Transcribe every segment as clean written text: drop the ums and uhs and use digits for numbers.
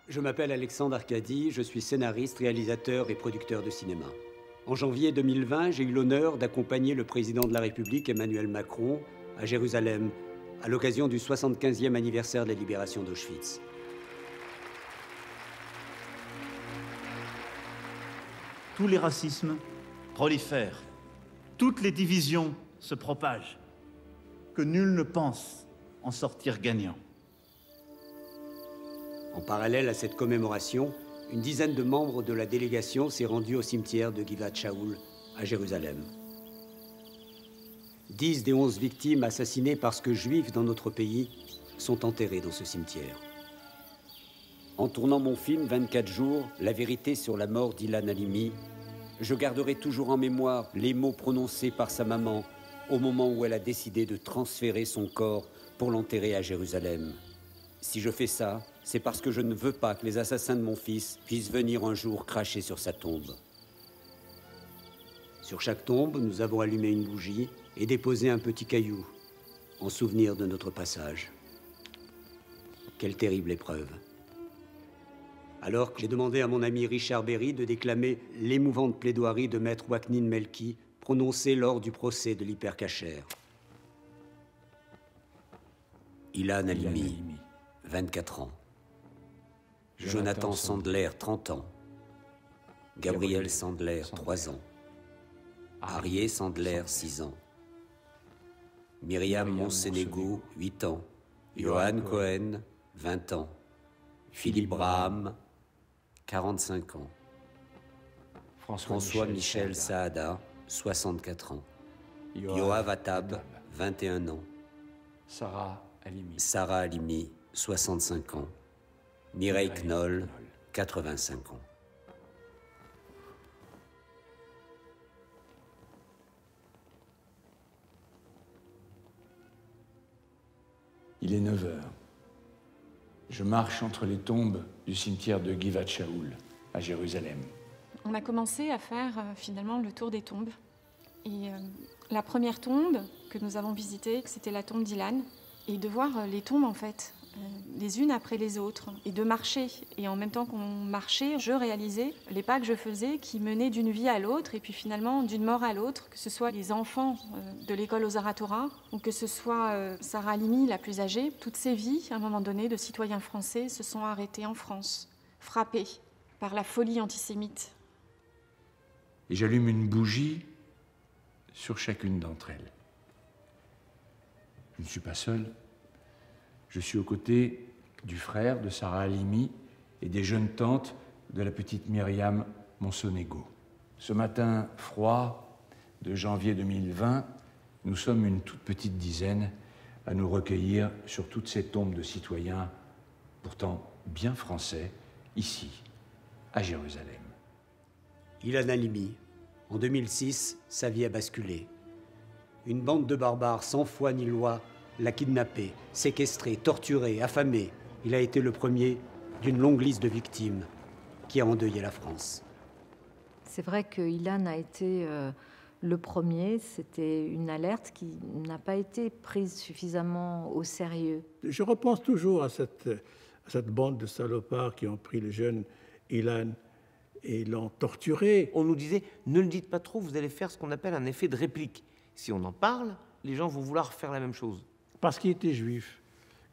Je m'appelle Alexandre Arcadi, je suis scénariste, réalisateur et producteur de cinéma. En janvier 2020, j'ai eu l'honneur d'accompagner le président de la République, Emmanuel Macron, à Jérusalem, à l'occasion du 75e anniversaire de la libération d'Auschwitz. Tous les racismes prolifèrent, toutes les divisions se propagent, que nul ne pense en sortir gagnant. En parallèle à cette commémoration, une dizaine de membres de la délégation s'est rendue au cimetière de Givat Shaul, à Jérusalem. 10 des 11 victimes assassinées parce que juifs dans notre pays sont enterrées dans ce cimetière. En tournant mon film 24 jours, la vérité sur la mort d'Ilan Halimi, je garderai toujours en mémoire les mots prononcés par sa maman au moment où elle a décidé de transférer son corps pour l'enterrer à Jérusalem. Si je fais ça, c'est parce que je ne veux pas que les assassins de mon fils puissent venir un jour cracher sur sa tombe. Sur chaque tombe, nous avons allumé une bougie et déposé un petit caillou, en souvenir de notre passage. Quelle terrible épreuve. Alors que j'ai demandé à mon ami Richard Berry de déclamer l'émouvante plaidoirie de maître Waknin Melki, prononcée lors du procès de l'hypercacher. Ilan Halimi, 24 ans. Jonathan Sandler, 30 ans. Gabriel Sandler, 3 ans. Arié Sandler, 6 ans. Myriam Monsénégo, 8 ans. Johan Cohen, 20 ans. Philippe Braham, 45 ans. François Michel Saada, 64 ans. Yoav Attab, 21 ans. Sarah Halimi, 65 ans. Mireille Knoll, 85 ans. Il est 9 heures. Je marche entre les tombes du cimetière de Givat Shaul, à Jérusalem. On a commencé à faire finalement le tour des tombes. Et la première tombe que nous avons visitée, c'était la tombe d'Ilan. Et de voir les tombes, en fait, les unes après les autres, et de marcher. Et en même temps qu'on marchait, je réalisais les pas que je faisais qui menaient d'une vie à l'autre, et puis finalement d'une mort à l'autre, que ce soit les enfants de l'école aux Aratora, ou que ce soit Sarah Halimi, la plus âgée. Toutes ces vies, à un moment donné, de citoyens français se sont arrêtées en France, frappées par la folie antisémite. Et j'allume une bougie sur chacune d'entre elles. Je ne suis pas seul. Je suis aux côtés du frère de Sarah Halimi et des jeunes tantes de la petite Myriam Monsonego. Ce matin froid de janvier 2020, nous sommes une toute petite dizaine à nous recueillir sur toutes ces tombes de citoyens, pourtant bien français, ici, à Jérusalem. Ilan Halimi. En 2006, sa vie a basculé. Une bande de barbares sans foi ni loi l'a kidnappé, séquestré, torturé, affamé. Il a été le premier d'une longue liste de victimes qui a endeuillé la France. C'est vrai que Ilan a été le premier. C'était une alerte qui n'a pas été prise suffisamment au sérieux. Je repense toujours à cette bande de salopards qui ont pris le jeune Ilan et l'ont torturé. On nous disait, ne le dites pas trop, vous allez faire ce qu'on appelle un effet de réplique. Si on en parle, les gens vont vouloir faire la même chose. Parce qu'il était juif.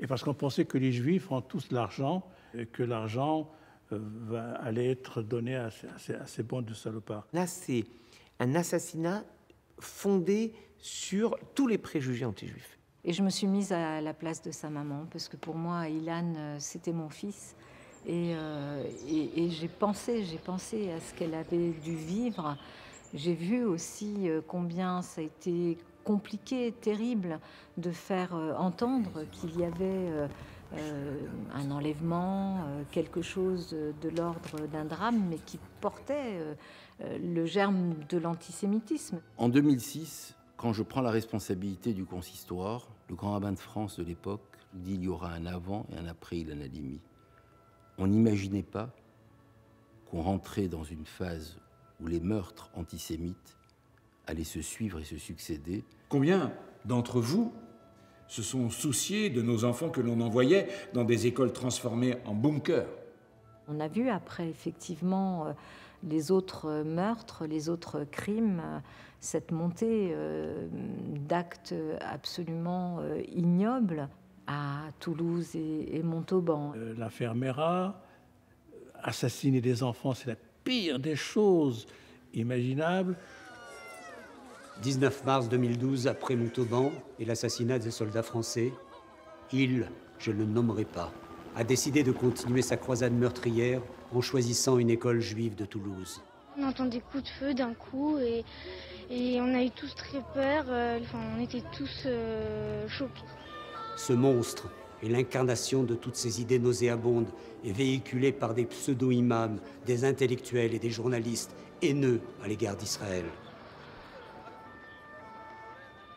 Et parce qu'on pensait que les juifs ont tous l'argent, et que l'argent allait être donné à ces bandes de salopards. Là, c'est un assassinat fondé sur tous les préjugés anti-juifs. Et je me suis mise à la place de sa maman, parce que pour moi, Ilan, c'était mon fils. Et j'ai pensé à ce qu'elle avait dû vivre. J'ai vu aussi combien ça a été compliqué, terrible, de faire entendre qu'il y avait un enlèvement, quelque chose de l'ordre d'un drame, mais qui portait le germe de l'antisémitisme. En 2006, quand je prends la responsabilité du consistoire, le grand rabbin de France de l'époque dit qu'il y aura un avant et un après Ilan Halimi. On n'imaginait pas qu'on rentrait dans une phase où les meurtres antisémites allaient se suivre et se succéder. Combien d'entre vous se sont souciés de nos enfants que l'on envoyait dans des écoles transformées en bunkers? On a vu après, effectivement, les autres meurtres, les autres crimes, cette montée d'actes absolument ignobles à Toulouse et Montauban. L'affaire Merat, assassiner des enfants, c'est la pire des choses imaginables. 19 mars 2012, après Montauban et l'assassinat des soldats français, il, je ne le nommerai pas, a décidé de continuer sa croisade meurtrière en choisissant une école juive de Toulouse. On entend des coups de feu d'un coup et on a eu tous très peur, on était tous choqués. Ce monstre est l'incarnation de toutes ces idées nauséabondes et véhiculées par des pseudo-imams, des intellectuels et des journalistes haineux à l'égard d'Israël.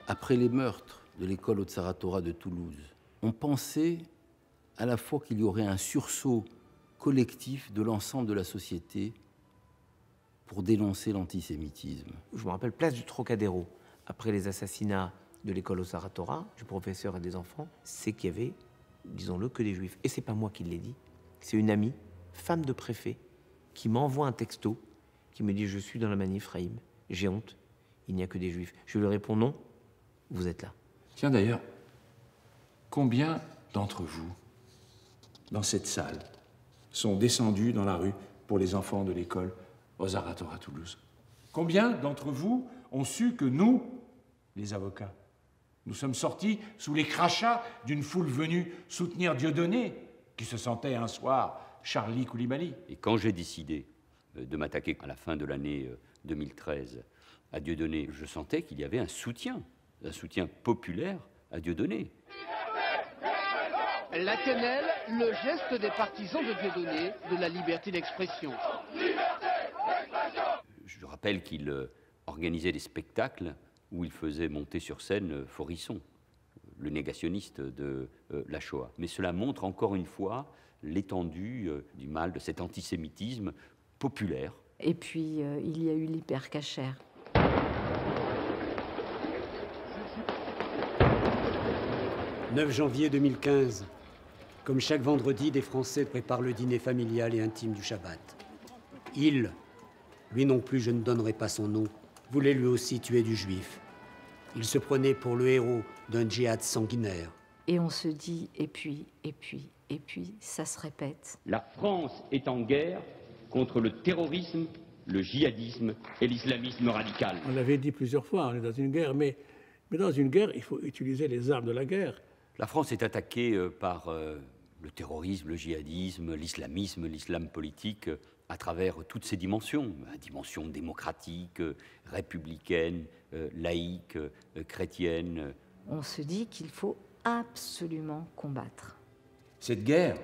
Après les meurtres de l'école Otsara Torah de Toulouse, on pensait à la fois qu'il y aurait un sursaut collectif de l'ensemble de la société pour dénoncer l'antisémitisme. Je me rappelle place du Trocadéro, après les assassinats de l'école Otsara Torah, du professeur et des enfants, c'est qu'il y avait, disons-le, que des juifs. Et c'est pas moi qui l'ai dit, c'est une amie, femme de préfet, qui m'envoie un texto, qui me dit « Je suis dans la manif, Raïm, j'ai honte, il n'y a que des juifs ». Je lui réponds « Non, vous êtes là ». Tiens d'ailleurs, combien d'entre vous, dans cette salle, sont descendus dans la rue pour les enfants de l'école Otsara Torah Toulouse? Combien d'entre vous ont su que nous, les avocats, nous sommes sortis sous les crachats d'une foule venue soutenir Dieudonné, qui se sentait un soir Charlie Koulibaly? Et quand j'ai décidé de m'attaquer à la fin de l'année 2013 à Dieudonné, je sentais qu'il y avait un soutien populaire à Dieudonné. La quenelle, le geste des partisans de Dieudonné, de la liberté d'expression. Je rappelle qu'il organisait des spectacles où il faisait monter sur scène Forisson, le négationniste de la Shoah. Mais cela montre encore une fois l'étendue du mal, de cet antisémitisme populaire. Et puis, il y a eu l'hypercachère. 9 janvier 2015. Comme chaque vendredi, des Français préparent le dîner familial et intime du Shabbat. Il, lui non plus je ne donnerai pas son nom, voulait lui aussi tuer du juif. Il se prenait pour le héros d'un djihad sanguinaire. Et on se dit, et puis, ça se répète. La France est en guerre contre le terrorisme, le djihadisme et l'islamisme radical. On l'avait dit plusieurs fois, on est dans une guerre, mais dans une guerre, il faut utiliser les armes de la guerre. La France est attaquée par le terrorisme, le djihadisme, l'islamisme, l'islam politique, à travers toutes ces dimensions, la dimension démocratique, républicaine, laïque, chrétienne. On se dit qu'il faut absolument combattre. Cette guerre,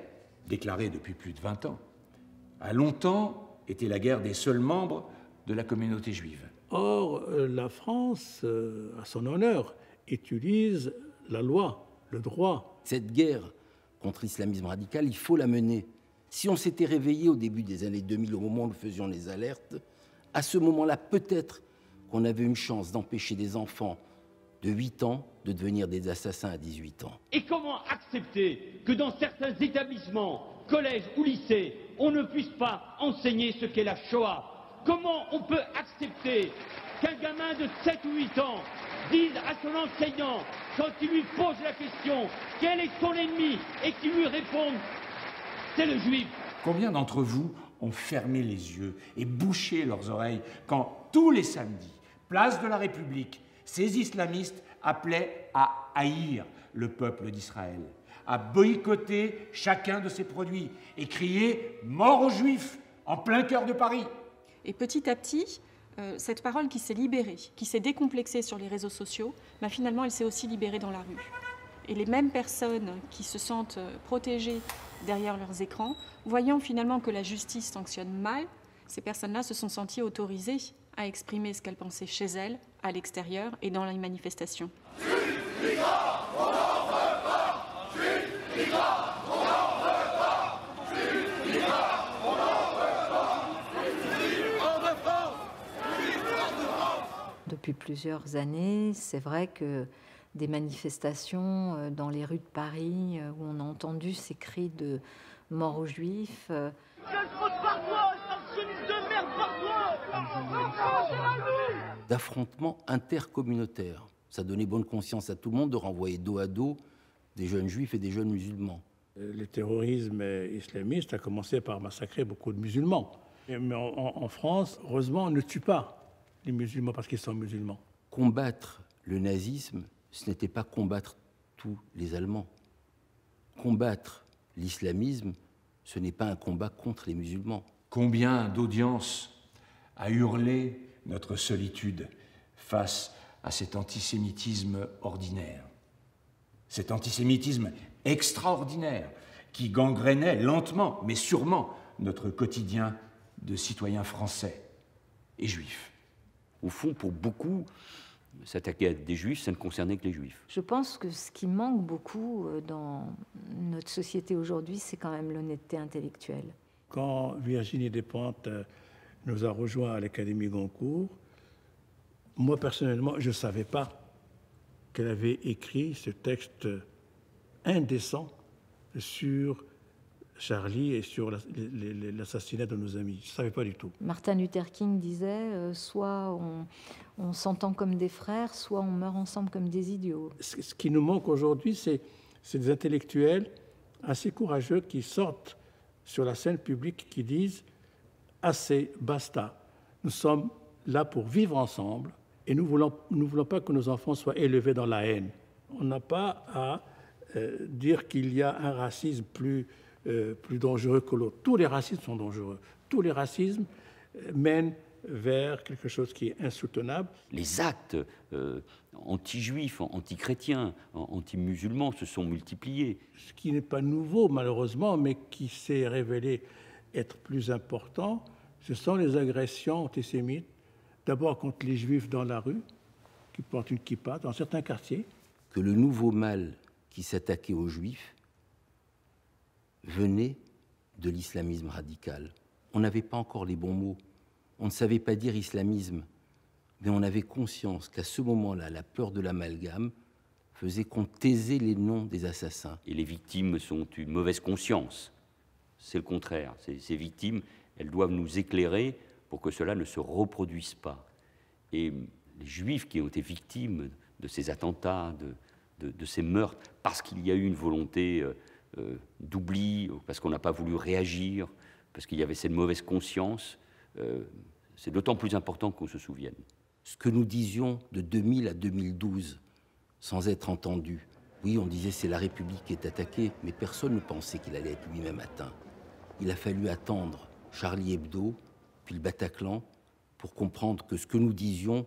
déclarée depuis plus de 20 ans, a longtemps été la guerre des seuls membres de la communauté juive. Or, la France, à son honneur, utilise la loi, le droit. Cette guerre contre l'islamisme radical, il faut la mener. Si on s'était réveillé au début des années 2000, au moment où nous faisions les alertes, à ce moment-là, peut-être qu'on avait une chance d'empêcher des enfants de 8 ans de devenir des assassins à 18 ans. Et comment accepter que dans certains établissements, collèges ou lycées, on ne puisse pas enseigner ce qu'est la Shoah? Comment on peut accepter qu'un gamin de 7 ou 8 ans dise à son enseignant, quand il lui pose la question « Quel est ton ennemi ?», et qu'il lui réponde « C'est le juif ». Combien d'entre vous ont fermé les yeux et bouché leurs oreilles quand, tous les samedis, place de la République, ces islamistes appelaient à haïr le peuple d'Israël, à boycotter chacun de ses produits et crier « Mort aux Juifs !» en plein cœur de Paris? Et petit à petit, cette parole qui s'est libérée, qui s'est décomplexée sur les réseaux sociaux, finalement, elle s'est aussi libérée dans la rue. Et les mêmes personnes qui se sentent protégées derrière leurs écrans, voyant finalement que la justice sanctionne mal, ces personnes-là se sont senties autorisées à exprimer ce qu'elles pensaient chez elles, à l'extérieur et dans les manifestations. Depuis plusieurs années, c'est vrai que des manifestations dans les rues de Paris où on a entendu ces cris de mort aux Juifs. D'affrontements intercommunautaires. Ça donnait bonne conscience à tout le monde de renvoyer dos à dos des jeunes juifs et des jeunes musulmans. Le terrorisme islamiste a commencé par massacrer beaucoup de musulmans. Mais en France, heureusement, on ne tue pas les musulmans parce qu'ils sont musulmans. Combattre le nazisme, ce n'était pas combattre tous les Allemands. Combattre l'islamisme, ce n'est pas un combat contre les musulmans. Combien d'audiences a hurlé notre solitude face à cet antisémitisme ordinaire, cet antisémitisme extraordinaire qui gangrénait lentement, mais sûrement, notre quotidien de citoyens français et juifs. Au fond, pour beaucoup, s'attaquer à des juifs, ça ne concernait que les juifs. Je pense que ce qui manque beaucoup dans notre société aujourd'hui, c'est quand même l'honnêteté intellectuelle. Quand Virginie Despentes nous a rejoints à l'Académie Goncourt, moi personnellement, je ne savais pas qu'elle avait écrit ce texte indécent sur Charlie et sur l'assassinat de nos amis. Je ne savais pas du tout. Martin Luther King disait soit on s'entend comme des frères, soit on meurt ensemble comme des idiots. Ce qui nous manque aujourd'hui, c'est des intellectuels assez courageux qui sortent sur la scène publique, qui disent « assez, basta, nous sommes là pour vivre ensemble et nous ne voulons pas que nos enfants soient élevés dans la haine. » On n'a pas à dire qu'il y a un racisme plus dangereux que l'autre. Tous les racismes sont dangereux. Tous les racismes mènent vers quelque chose qui est insoutenable. Les actes anti-juifs, anti-chrétiens, anti-musulmans se sont multipliés. Ce qui n'est pas nouveau, malheureusement, mais qui s'est révélé être plus important, ce sont les agressions antisémites, d'abord contre les juifs dans la rue, qui portent une kippa dans certains quartiers. Que le nouveau mal qui s'attaquait aux juifs venait de l'islamisme radical. On n'avait pas encore les bons mots. On ne savait pas dire islamisme, mais on avait conscience qu'à ce moment-là, la peur de l'amalgame faisait qu'on taisait les noms des assassins. Et les victimes ont une mauvaise conscience. C'est le contraire. Ces victimes, elles doivent nous éclairer pour que cela ne se reproduise pas. Et les Juifs qui ont été victimes de ces attentats, de ces meurtres, parce qu'il y a eu une volonté d'oubli, parce qu'on n'a pas voulu réagir, parce qu'il y avait cette mauvaise conscience, c'est d'autant plus important qu'on se souvienne. Ce que nous disions de 2000 à 2012, sans être entendus, oui, on disait c'est la République qui est attaquée, mais personne ne pensait qu'il allait être lui-même atteint. Il a fallu attendre Charlie Hebdo, puis le Bataclan, pour comprendre que ce que nous disions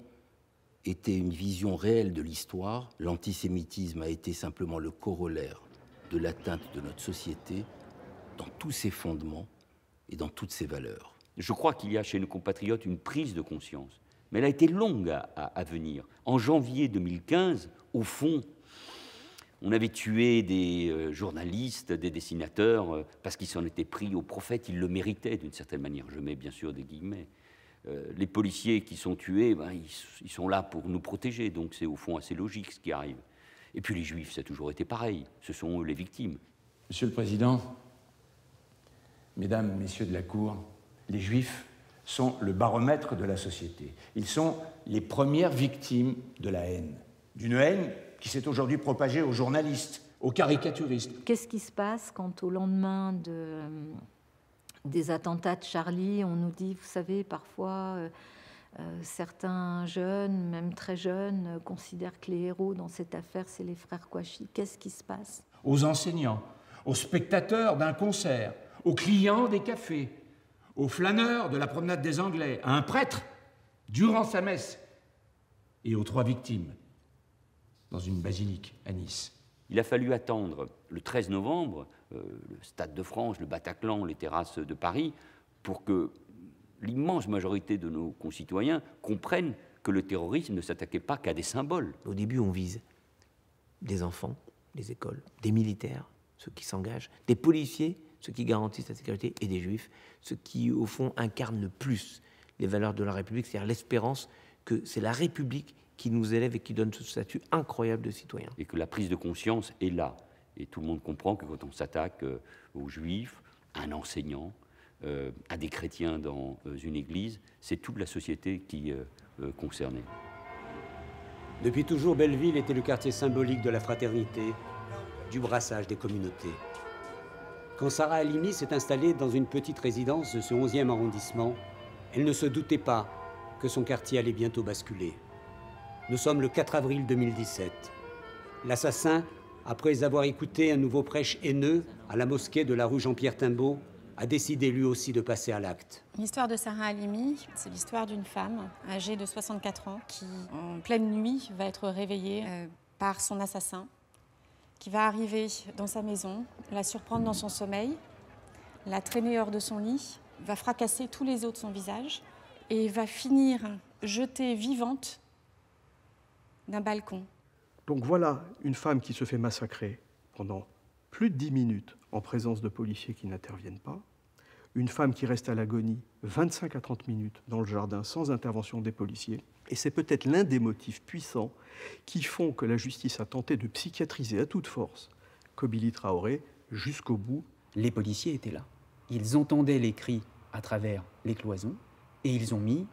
était une vision réelle de l'histoire. L'antisémitisme a été simplement le corollaire de l'atteinte de notre société dans tous ses fondements et dans toutes ses valeurs. Je crois qu'il y a chez nos compatriotes une prise de conscience, mais elle a été longue à venir. En janvier 2015, au fond, on avait tué des journalistes, des dessinateurs, parce qu'ils s'en étaient pris au prophète, ils le méritaient d'une certaine manière, je mets bien sûr des guillemets. Les policiers qui sont tués, ils sont là pour nous protéger, donc c'est au fond assez logique ce qui arrive. Et puis les Juifs, ça a toujours été pareil, ce sont eux les victimes. Monsieur le Président, Mesdames, Messieurs de la Cour, les Juifs sont le baromètre de la société. Ils sont les premières victimes de la haine. D'une haine qui s'est aujourd'hui propagée aux journalistes, aux caricaturistes. Qu'est-ce qui se passe quand au lendemain des attentats de Charlie, on nous dit, vous savez, parfois, certains jeunes, même très jeunes, considèrent que les héros dans cette affaire, c'est les frères Kouachi. Qu'est-ce qui se passe? Aux enseignants, aux spectateurs d'un concert, aux clients des cafés, aux flâneurs de la promenade des Anglais, à un prêtre durant sa messe et aux 3 victimes dans une basilique à Nice. Il a fallu attendre le 13 novembre, le Stade de France, le Bataclan, les terrasses de Paris, pour que l'immense majorité de nos concitoyens comprennent que le terrorisme ne s'attaquait pas qu'à des symboles. Au début, on vise des enfants, des écoles, des militaires, ceux qui s'engagent, des policiers, ceux qui garantissent la sécurité, et des Juifs, ceux qui, au fond, incarnent le plus les valeurs de la République, c'est-à-dire l'espérance que c'est la République qui nous élève et qui donne ce statut incroyable de citoyen. Et que la prise de conscience est là. Et tout le monde comprend que quand on s'attaque aux Juifs, à un enseignant, à des chrétiens dans une église, c'est toute la société qui est concernée. Depuis toujours, Belleville était le quartier symbolique de la fraternité, du brassage des communautés. Quand Sarah Halimi s'est installée dans une petite résidence de ce 11e arrondissement, elle ne se doutait pas que son quartier allait bientôt basculer. Nous sommes le 4 avril 2017. L'assassin, après avoir écouté un nouveau prêche haineux à la mosquée de la rue Jean-Pierre Timbaud, a décidé lui aussi de passer à l'acte. L'histoire de Sarah Halimi, c'est l'histoire d'une femme âgée de 64 ans qui, en pleine nuit, va être réveillée par son assassin, qui va arriver dans sa maison, la surprendre dans son sommeil, la traîner hors de son lit, va fracasser tous les os de son visage et va finir jetée vivante d'un balcon. Donc voilà une femme qui se fait massacrer pendant plus de 10 minutes en présence de policiers qui n'interviennent pas, une femme qui reste à l'agonie 25 à 30 minutes dans le jardin sans intervention des policiers. Et c'est peut-être l'un des motifs puissants qui font que la justice a tenté de psychiatriser à toute force Kobili Traoré jusqu'au bout. Les policiers étaient là. Ils entendaient les cris à travers les cloisons et ils ont mis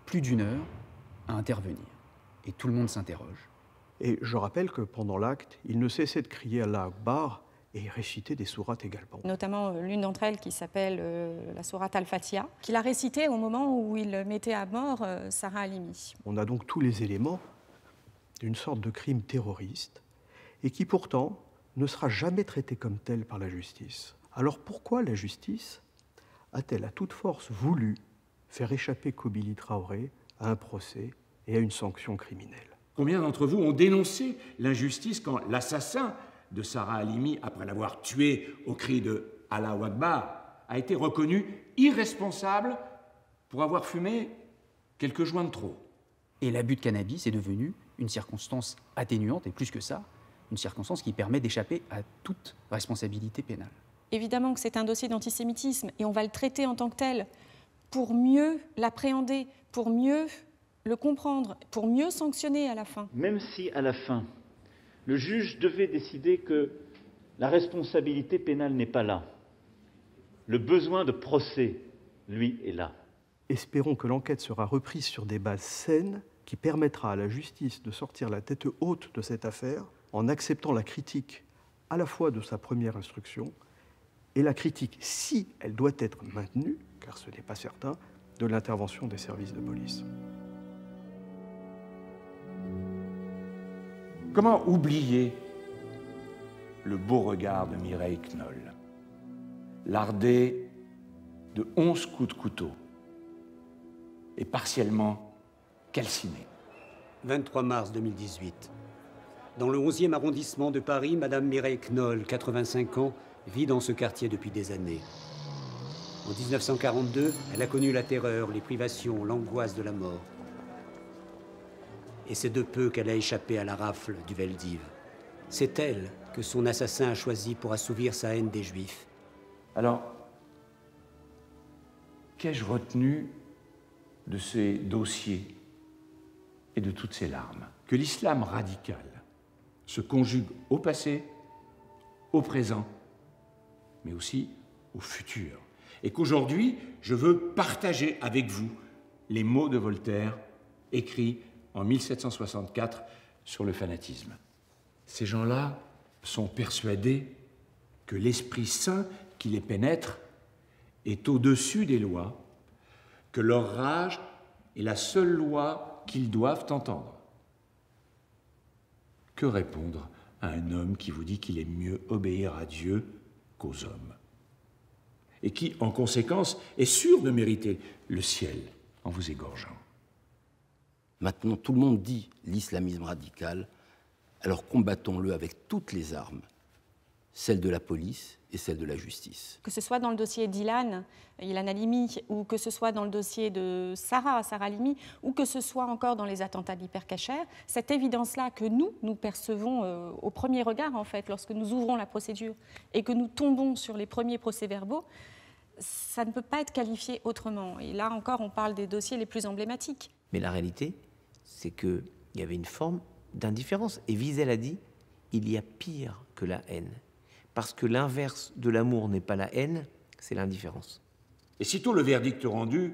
plus d'1 heure à intervenir. Et tout le monde s'interroge. Et je rappelle que pendant l'acte, il ne cessait de crier Allah Akbar et réciter des sourates également. Notamment l'une d'entre elles qui s'appelle la sourate Al-Fatiha, qu'il a récitée au moment où il mettait à mort Sarah Halimi. On a donc tous les éléments d'une sorte de crime terroriste et qui pourtant ne sera jamais traité comme tel par la justice. Alors pourquoi la justice a-t-elle à toute force voulu faire échapper Kobili Traoré à un procès et à une sanction criminelle? Combien d'entre vous ont dénoncé l'injustice quand l'assassin de Sarah Halimi, après l'avoir tuée au cri de « Allahu Akbar », a été reconnu irresponsable pour avoir fumé quelques joints de trop? Et l'abus de cannabis est devenu une circonstance atténuante, et plus que ça, une circonstance qui permet d'échapper à toute responsabilité pénale. Évidemment que c'est un dossier d'antisémitisme, et on va le traiter en tant que tel pour mieux l'appréhender, pour mieux le comprendre, pour mieux sanctionner à la fin. Même si, à la fin, le juge devait décider que la responsabilité pénale n'est pas là, le besoin de procès, lui, est là. Espérons que l'enquête sera reprise sur des bases saines qui permettra à la justice de sortir la tête haute de cette affaire en acceptant la critique à la fois de sa première instruction et la critique, si elle doit être maintenue, car ce n'est pas certain, de l'intervention des services de police. Comment oublier le beau regard de Mireille Knoll, lardé de 11 coups de couteau et partiellement calciné. 23 mars 2018. Dans le 11e arrondissement de Paris, Madame Mireille Knoll, 85 ans, vit dans ce quartier depuis des années. En 1942, elle a connu la terreur, les privations, l'angoisse de la mort. Et c'est de peu qu'elle a échappé à la rafle du Veldiv. C'est elle que son assassin a choisi pour assouvir sa haine des Juifs. Alors, qu'ai-je retenu de ces dossiers et de toutes ces larmes? Que l'islam radical se conjugue au passé, au présent, mais aussi au futur. Et qu'aujourd'hui, je veux partager avec vous les mots de Voltaire écrits en 1764 sur le fanatisme. Ces gens-là sont persuadés que l'Esprit Saint qui les pénètre est au-dessus des lois, que leur rage est la seule loi qu'ils doivent entendre. Que répondre à un homme qui vous dit qu'il est mieux obéir à Dieu qu'aux hommes, et qui, en conséquence, est sûr de mériter le ciel en vous égorgeant? Maintenant, tout le monde dit l'islamisme radical, alors combattons-le avec toutes les armes, celles de la police et celles de la justice. Que ce soit dans le dossier d'Ilan Halimi, ou que ce soit dans le dossier de Sarah Halimi, ou que ce soit encore dans les attentats de l'Hypercacher, cette évidence-là que nous percevons au premier regard, en fait, lorsque nous ouvrons la procédure et que nous tombons sur les premiers procès-verbaux, ça ne peut pas être qualifié autrement. Et là encore, on parle des dossiers les plus emblématiques. Mais la réalité, c'est qu'il y avait une forme d'indifférence. Et Wiesel a dit, il y a pire que la haine. Parce que l'inverse de l'amour n'est pas la haine, c'est l'indifférence. Et sitôt le verdict rendu,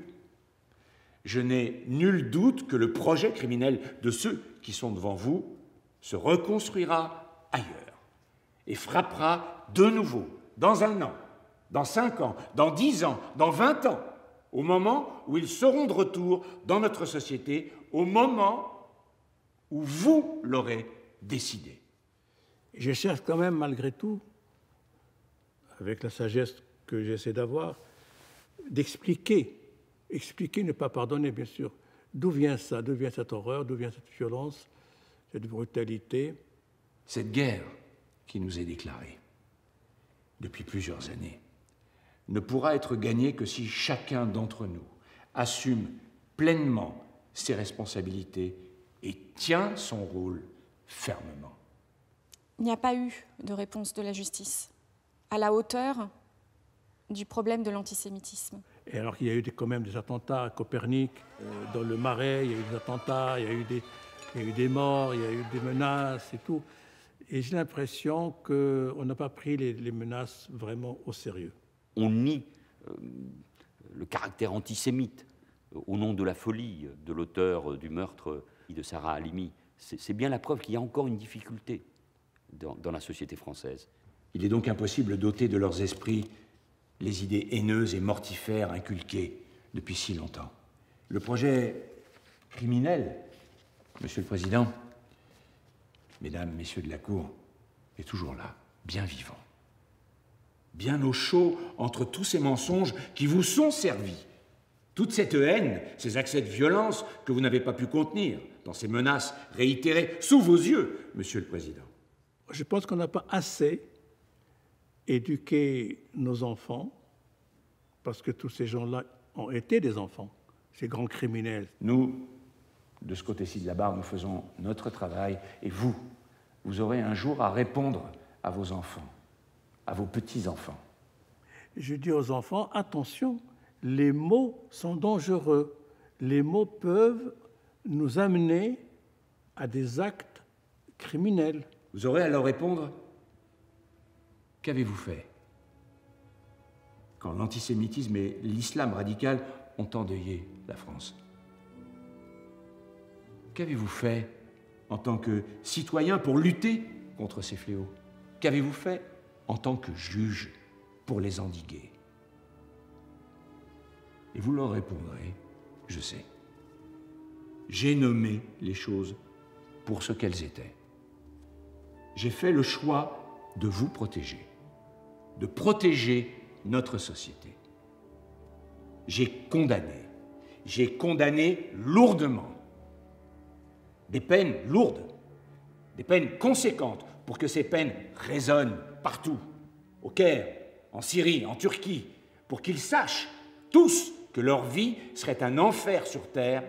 je n'ai nul doute que le projet criminel de ceux qui sont devant vous se reconstruira ailleurs et frappera de nouveau, dans 1 an, dans 5 ans, dans 10 ans, dans 20 ans, au moment où ils seront de retour dans notre société, au moment où vous l'aurez décidé. Je cherche quand même, malgré tout, avec la sagesse que j'essaie d'avoir, d'expliquer, ne pas pardonner, bien sûr, d'où vient ça, d'où vient cette horreur, d'où vient cette violence, cette brutalité. Cette guerre qui nous est déclarée depuis plusieurs années ne pourra être gagnée que si chacun d'entre nous assume pleinement ses responsabilités et tient son rôle fermement. Il n'y a pas eu de réponse de la justice à la hauteur du problème de l'antisémitisme. Et alors qu'il y a eu quand même des attentats à Copernic, dans le Marais, il y a eu des attentats, il y a eu des morts, il y a eu des menaces et tout. Et j'ai l'impression qu'on n'a pas pris les menaces vraiment au sérieux. On nie le caractère antisémite au nom de la folie de l'auteur du meurtre de Sarah Halimi. C'est bien la preuve qu'il y a encore une difficulté dans la société française. Il est donc impossible d'ôter de leurs esprits les idées haineuses et mortifères inculquées depuis si longtemps. Le projet criminel, Monsieur le Président, Mesdames, Messieurs de la Cour, est toujours là, bien vivant, bien au chaud entre tous ces mensonges qui vous sont servis, toute cette haine, ces accès de violence que vous n'avez pas pu contenir, dans ces menaces réitérées sous vos yeux, Monsieur le Président. Je pense qu'on n'a pas assez éduqué nos enfants, parce que tous ces gens-là ont été des enfants, ces grands criminels. Nous, de ce côté-ci de la barre, nous faisons notre travail, et vous aurez un jour à répondre à vos enfants, à vos petits-enfants. Je dis aux enfants, attention, les mots sont dangereux. Les mots peuvent nous amener à des actes criminels. Vous aurez à leur répondre, qu'avez-vous fait quand l'antisémitisme et l'islam radical ont endeuillé la France? Qu'avez-vous fait en tant que citoyen pour lutter contre ces fléaux? Qu'avez-vous fait en tant que juge pour les endiguer? Et vous leur répondrez, je sais, j'ai nommé les choses pour ce qu'elles étaient. J'ai fait le choix de vous protéger, de protéger notre société. J'ai condamné lourdement, des peines lourdes, des peines conséquentes, pour que ces peines résonnent partout, au Caire, en Syrie, en Turquie, pour qu'ils sachent tous que leur vie serait un enfer sur terre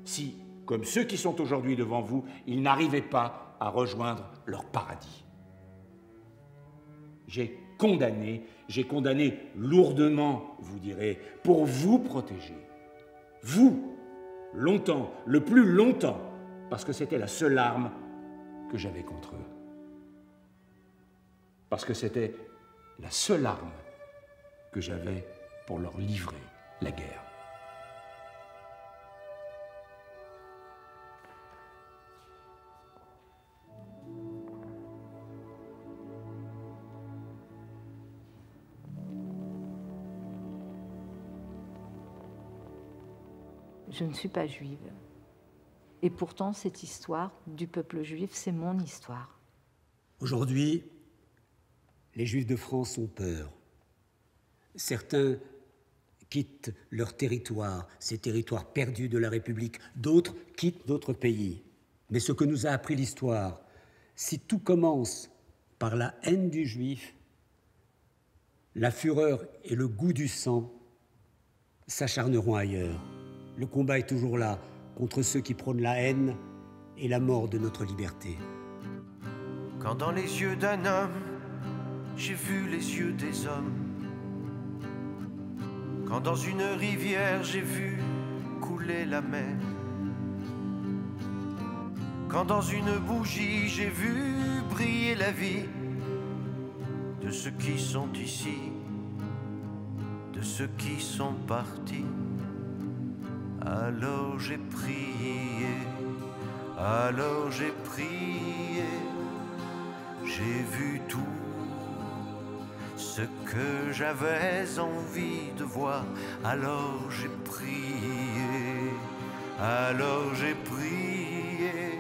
si, comme ceux qui sont aujourd'hui devant vous, ils n'arrivaient pas à rejoindre leur paradis. J'ai condamné lourdement, vous direz, pour vous protéger. Vous, longtemps, le plus longtemps, parce que c'était la seule arme que j'avais contre eux. Parce que c'était la seule arme que j'avais pour leur livrer la guerre. Je ne suis pas juive. Et pourtant, cette histoire du peuple juif, c'est mon histoire. Aujourd'hui, les Juifs de France ont peur. Certains quittent leur territoire, ces territoires perdus de la République. D'autres quittent d'autres pays. Mais ce que nous a appris l'histoire, si tout commence par la haine du Juif, la fureur et le goût du sang s'acharneront ailleurs. Le combat est toujours là, contre ceux qui prônent la haine et la mort de notre liberté. Quand dans les yeux d'un homme, j'ai vu les yeux des hommes. Quand dans une rivière, j'ai vu couler la mer. quand dans une bougie j'ai vu briller la vie de ceux qui sont ici, de ceux qui sont partis. Alors j'ai prié, alors j'ai prié, j'ai vu tout ce que j'avais envie de voir. Alors j'ai prié, alors j'ai prié,